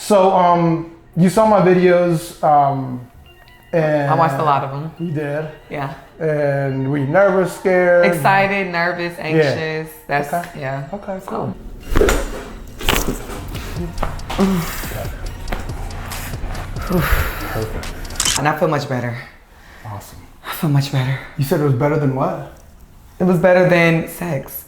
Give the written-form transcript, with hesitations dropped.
So, you saw my videos, and I watched a lot of them. You did? Yeah. And were you nervous, scared? Excited, nervous, anxious. Yeah. That's, okay. yeah. Okay, cool. Perfect. And I feel much better. Awesome. I feel much better. You said it was better than what? It was better than sex.